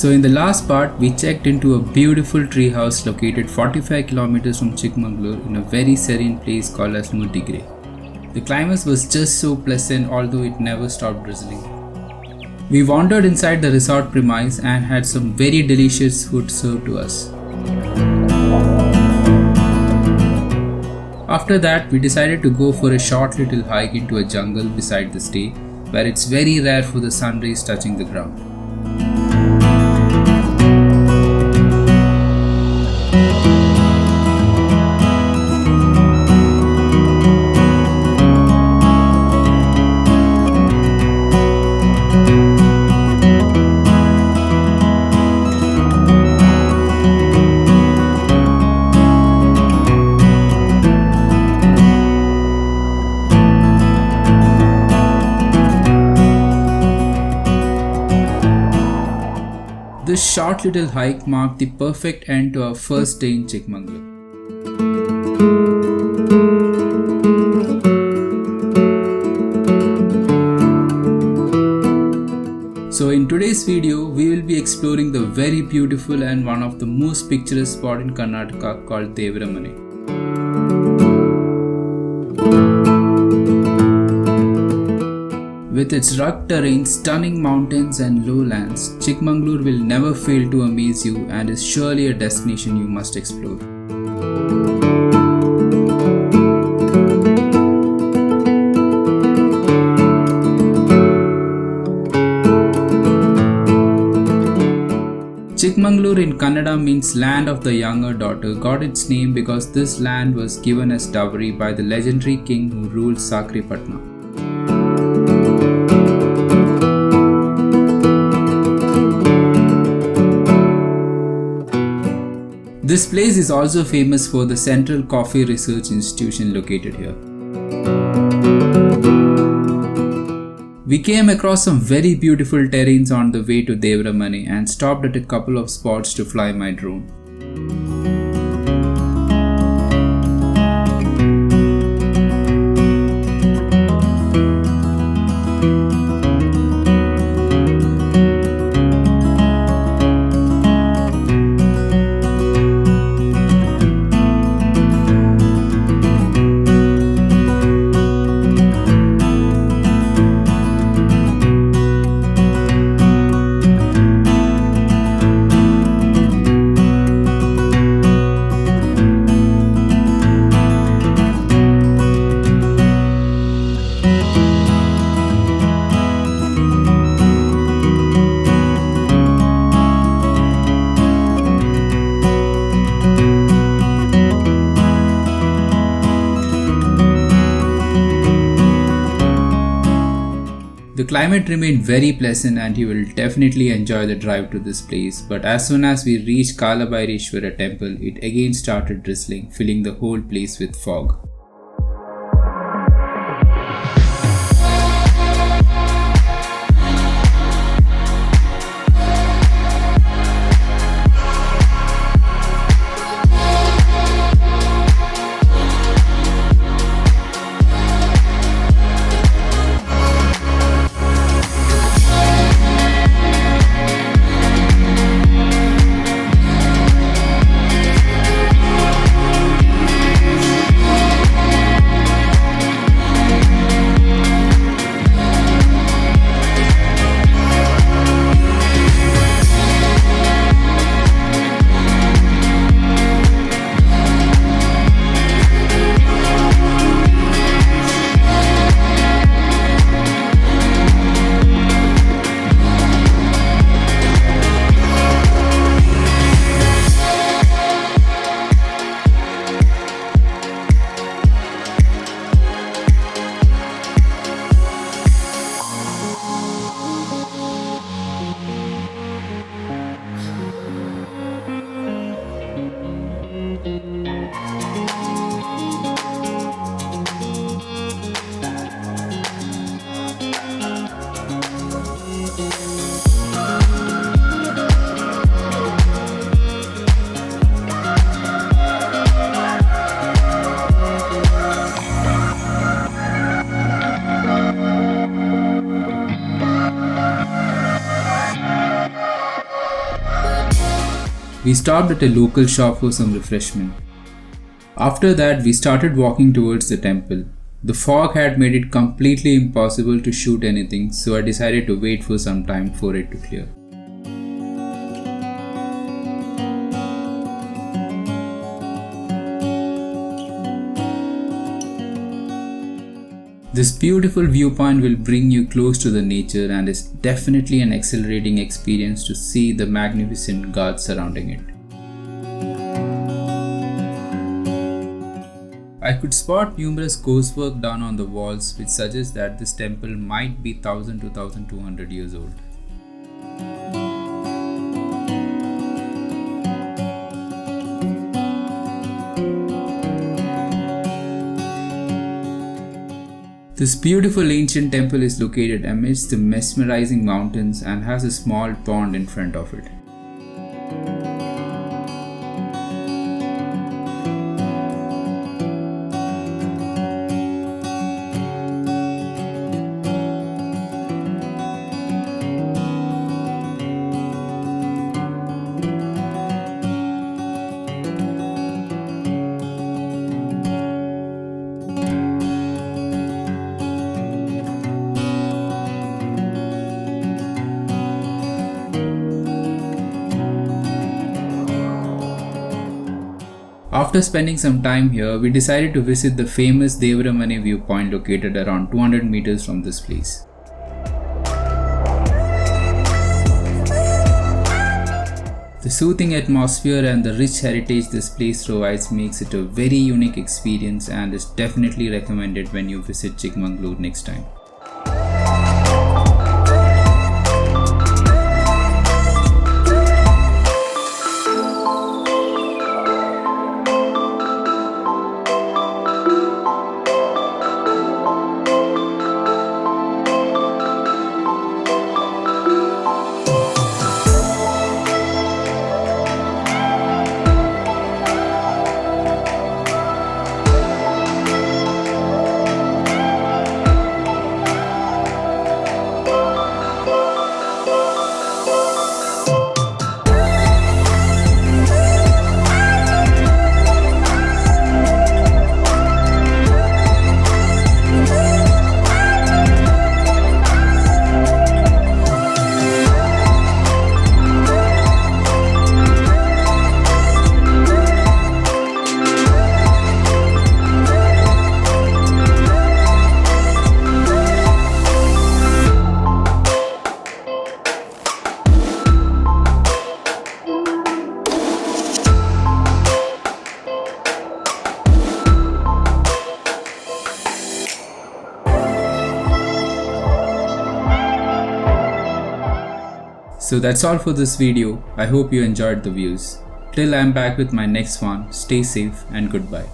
So in the last part, we checked into a beautiful treehouse located 45 kilometers from Chikmagalur in a very serene place called as Mudigere. The climate was just so pleasant, although it never stopped drizzling. We wandered inside the resort premise and had some very delicious food served to us. After that, we decided to go for a short little hike into a jungle beside the stay, where it's very rare for the sun rays touching the ground. This short little hike marked the perfect end to our first day in Chikmagalur. So in today's video, we will be exploring the very beautiful and one of the most picturesque spot in Karnataka called Devaramane. With its rugged terrain, stunning mountains and lowlands, Chikmagalur will never fail to amaze you and is surely a destination you must explore. Chikmagalur in Kannada means land of the younger daughter, got its name because this land was given as dowry by the legendary king who ruled Sakripatna. This place is also famous for the Central Coffee Research Institution located here. We came across some very beautiful terrains on the way to Devaramane and stopped at a couple of spots to fly my drone. The climate remained very pleasant and you will definitely enjoy the drive to this place, but as soon as we reached Kalabhaireshwara temple, it again started drizzling, filling the whole place with fog. We stopped at a local shop for some refreshment. After that, we started walking towards the temple. The fog had made it completely impossible to shoot anything, so I decided to wait for some time for it to clear. This beautiful viewpoint will bring you close to the nature and is definitely an exhilarating experience to see the magnificent gods surrounding it. I could spot numerous coursework done on the walls which suggests that this temple might be 1000 to 1200 years old. This beautiful ancient temple is located amidst the mesmerizing mountains and has a small pond in front of it. After spending some time here, we decided to visit the famous Devaramane viewpoint located around 200 meters from this place. The soothing atmosphere and the rich heritage this place provides makes it a very unique experience and is definitely recommended when you visit Chikmagalur next time. So that's all for this video. I hope you enjoyed the views. Till I'm back with my next one, stay safe and goodbye.